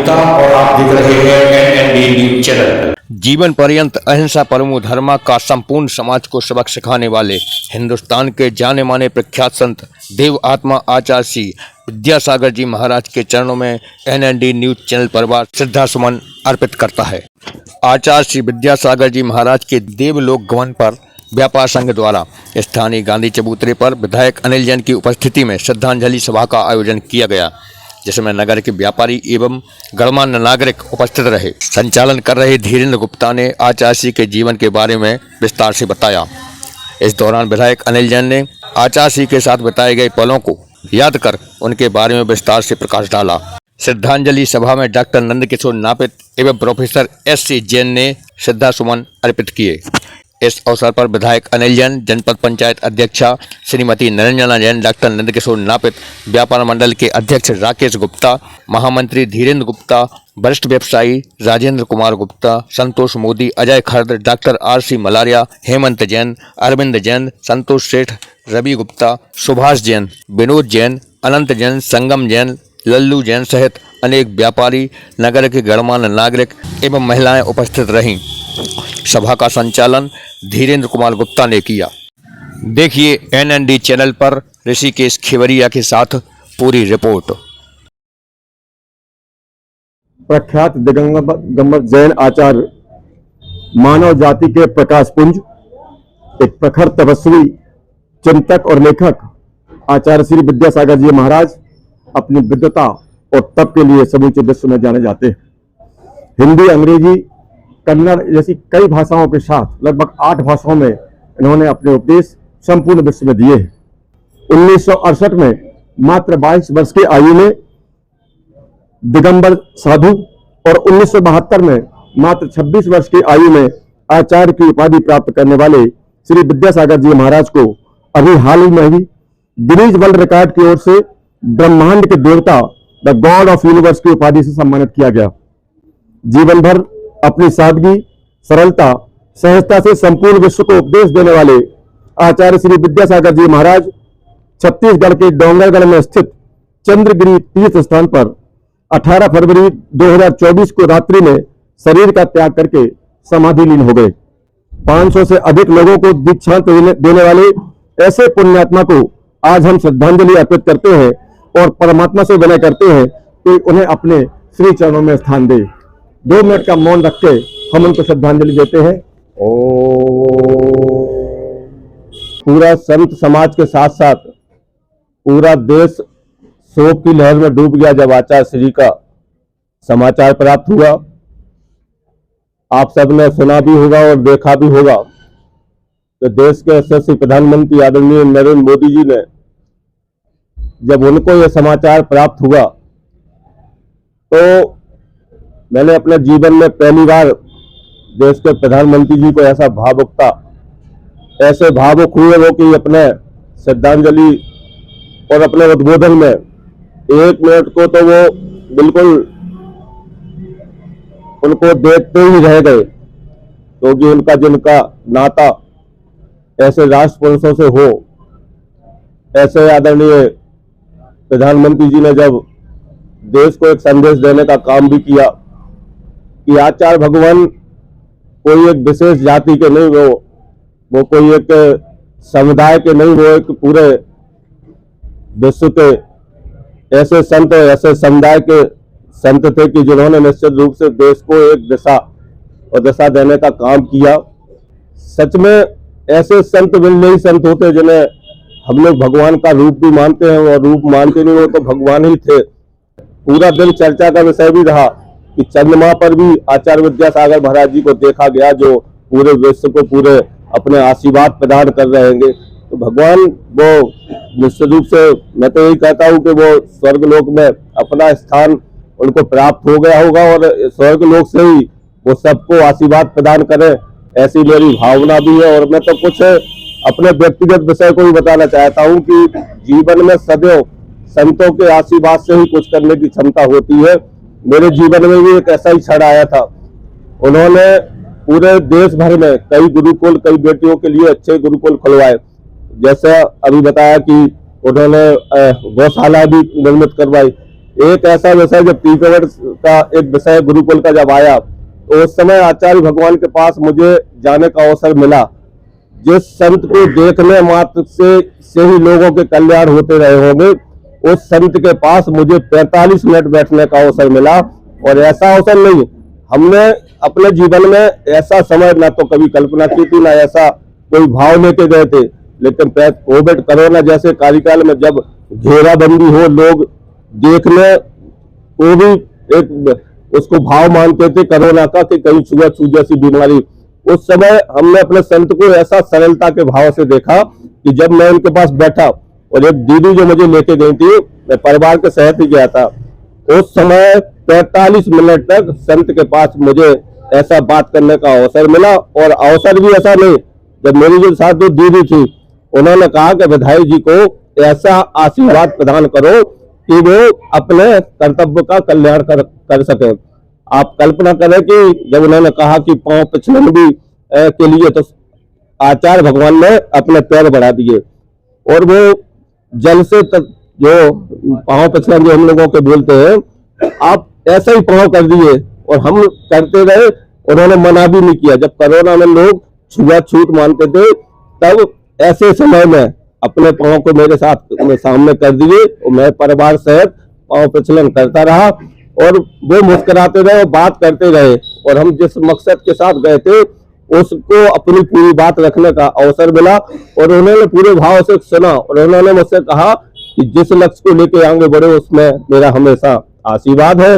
गुप्ता और आप देख रहे हैं एनएनडी न्यूज चैनल। जीवन पर्यंत अहिंसा परमो धर्मा का संपूर्ण समाज को सबक सिखाने वाले हिंदुस्तान के जाने माने प्रख्यात संत देव आत्मा आचार्य श्री विद्यासागर जी महाराज के चरणों में एनएनडी न्यूज चैनल परिवार श्रद्धा सुमन अर्पित करता है। आचार्य श्री विद्यासागर जी महाराज के देवलोक गमन पर व्यापार संघ द्वारा स्थानीय गांधी चबूतरे पर विधायक अनिल जैन की उपस्थिति में श्रद्धांजलि सभा का आयोजन किया गया, जिसमें नगर के व्यापारी एवं गणमान्य नागरिक उपस्थित रहे। संचालन कर रहे धीरेन्द्र गुप्ता ने आचार्य श्री के जीवन के बारे में विस्तार से बताया। इस दौरान विधायक अनिल जैन ने आचार्य श्री के साथ बिताए गए पलों को याद कर उनके बारे में विस्तार से प्रकाश डाला। श्रद्धांजलि सभा में डॉक्टर नंदकिशोर नापित एवं प्रोफेसर एस.सी. जैन ने श्रद्धा सुमन अर्पित किए। इस अवसर पर विधायक अनिल जैन, जनपद पंचायत अध्यक्षा श्रीमती निरंजना जैन, डॉक्टर नंदकिशोर नापित, व्यापार मंडल के अध्यक्ष राकेश गुप्ता, महामंत्री धीरेन्द्र गुप्ता, वरिष्ठ व्यवसायी राजेंद्र कुमार गुप्ता, संतोष मोदी, अजय खर्द, डॉक्टर R.C. मलारिया, हेमंत जैन, अरविंद जैन, संतोष सेठ, रवि गुप्ता, सुभाष जैन, विनोद जैन, अनंत जैन, संगम जैन, लल्लू जैन सहित अनेक व्यापारी, नगर के गणमान्य नागरिक एवं महिलाएं उपस्थित रहीं। सभा का संचालन धीरेन्द्र कुमार गुप्ता ने किया। देखिए एनएनडी चैनल पर ऋषिकेश खेवरिया के साथ पूरी रिपोर्ट। प्रख्यात दिगंबर जैन आचार्य, मानव जाति के प्रकाश पुंज, एक प्रखर तपस्वी, चिंतक और लेखक आचार्य श्री विद्यासागर जी महाराज अपनी विद्वता और तप के लिए समूचे विश्व में जाने जाते हैं। हिंदी, अंग्रेजी, कन्नड़ जैसी कई भाषाओं के साथ लगभग 8 भाषाओं में इन्होंने अपने उपदेश संपूर्ण विश्व में दिए हैं। 1968 में मात्र 22 वर्ष की आयु में दिगंबर साधु और 1972 में मात्र 26 वर्ष की आयु में आचार्य की उपाधि प्राप्त करने वाले श्री विद्यासागर जी महाराज को अभी हाल ही में ही गिनीज वर्ल्ड रिकॉर्ड की ओर से ब्रह्मांड के देवता, द गॉड ऑफ यूनिवर्स की उपाधि से सम्मानित किया गया। जीवन भर अपनी सादगी, सरलता, सहजता से संपूर्ण विश्व को उपदेश देने वाले आचार्य श्री विद्यासागर जी महाराज छत्तीसगढ़ के डोंगरगढ़ में स्थित चंद्रगिरी तीर्थ स्थान पर 18 फरवरी 2024 को रात्रि में शरीर का त्याग करके समाधि लीन हो गए। 500 से अधिक लोगों को दीक्षांत देने वाले ऐसे पुण्यात्मा को आज हम श्रद्धांजलि अर्पित करते हैं और परमात्मा से विनय करते हैं कि उन्हें अपने श्री चरणों में स्थान दे। 2 मिनट का मौन रख के हम उनको श्रद्धांजलि देते हैं। पूरा संत समाज के साथ साथ पूरा देश शोक की लहर में डूब गया जब आचार्य श्री का समाचार प्राप्त हुआ। आप सबने सुना भी होगा और देखा भी होगा तो देश के यशस्वी प्रधानमंत्री आदरणीय नरेंद्र मोदी जी ने जब उनको यह समाचार प्राप्त हुआ तो मैंने अपने जीवन में पहली बार देश के प्रधानमंत्री जी को ऐसा भावुकता, ऐसे भावुक हुए वो कि अपने श्रद्धांजलि और अपने उद्बोधन में 1 मिनट को तो वो बिल्कुल उनको देखते ही रह गए, क्योंकि उनका जिनका नाता ऐसे राष्ट्र पुरुषों से हो, ऐसे आदरणीय प्रधानमंत्री जी ने जब देश को एक संदेश देने का काम भी किया कि आचार्य भगवान कोई एक विशेष जाति के नहीं, वो कोई एक समुदाय के नहीं, वो एक पूरे विश्व के ऐसे संत, ऐसे समुदाय के संत थे कि जिन्होंने निश्चित रूप से देश को एक दिशा और दशा देने का काम किया। सच में ऐसे संत बिल्कुल नहीं संत होते जिन्हें हम लोग भगवान का रूप भी मानते हैं और रूप मानते नहीं, वो तो भगवान ही थे। पूरा दिन चर्चा का विषय भी रहा कि चंद्रमा पर भी आचार्य विद्यासागर महाराज जी को देखा गया, जो पूरे विश्व को पूरे अपने आशीर्वाद प्रदान कर रहे हैं। तो भगवान वो निश्चित रूप से मैं तो यही कहता हूँ कि वो स्वर्ग लोक में अपना स्थान उनको प्राप्त हो गया होगा और स्वर्ग लोक से ही वो सबको आशीर्वाद प्रदान करें, ऐसी मेरी भावना भी है। और मैं तो कुछ अपने व्यक्तिगत विषय को भी बताना चाहता हूँ कि जीवन में सदैव संतों के आशीर्वाद से ही कुछ करने की क्षमता होती है। मेरे जीवन में भी एक ऐसा ही क्षण आया था। उन्होंने पूरे देश भर में कई गुरुकुल, कई बेटियों के लिए अच्छे गुरुकुल खुलवाए। जैसे अभी बताया कि उन्होंने गौशाला भी निर्मित करवाई। एक ऐसा विषय जब पीकवर्ड का एक विषय गुरुकुल का जब आया तो उस समय आचार्य भगवान के पास मुझे जाने का अवसर मिला। जिस संत को देखने मात्र से ही लोगों के कल्याण होते रहे होंगे, उस संत के पास मुझे 45 मिनट बैठने का अवसर मिला। और ऐसा अवसर नहीं, हमने अपने जीवन में ऐसा समय ना तो कभी कल्पना की थी, ना ऐसा कोई भाव लेके गए थे। लेकिन कोविड कोरोना जैसे कार्यकाल में जब घेराबंदी हो, लोग देखने को भी एक उसको भाव मानते थे कोरोना का कि कहीं छुआछूत जैसी बीमारी। उस समय हमने अपने संत को ऐसा सरलता के भाव से देखा कि जब मैं उनके पास बैठा और एक दीदी जो मुझे लेके गई थी, मैं परिवार के साथ ही गया था, उस समय 45 मिनट तक संत के पास मुझे ऐसा बात करने का अवसर मिला। और अवसर भी ऐसा नहीं, जब मेरी जो साथ जो दीदी थी उन्होंने कहा कि विधायक जी को ऐसा आशीर्वाद प्रदान करो कि वो अपने कर्तव्य का कल्याण कर सके। आप कल्पना करें कि जब उन्होंने कहा कि पांव पिछलन भी के लिए, तो आचार्य भगवान ने अपने पैर बढ़ा दिए और वो जल से जो पांव पिछलन जो हम लोगों के बोलते हैं, आप ऐसा ही पांव कर दिए और हम करते रहे। उन्होंने मना भी नहीं किया। जब कोरोना में लोग छुआछूत मानते थे, तब ऐसे समय में अपने पांव को मेरे साथ में सामने कर दिए और मैं परिवार सहित पांव पिछलन करता रहा और वो मुस्कुराते रहे, बात करते रहे। और हम जिस मकसद के साथ गए थे उसको अपनी पूरी बात रखने का अवसर मिला और उन्होंने पूरे भाव से सुना। और उन्होंने मुझसे कहा कि जिस लक्ष्य को लेके आगे बढ़े उसमें मेरा हमेशा आशीर्वाद है।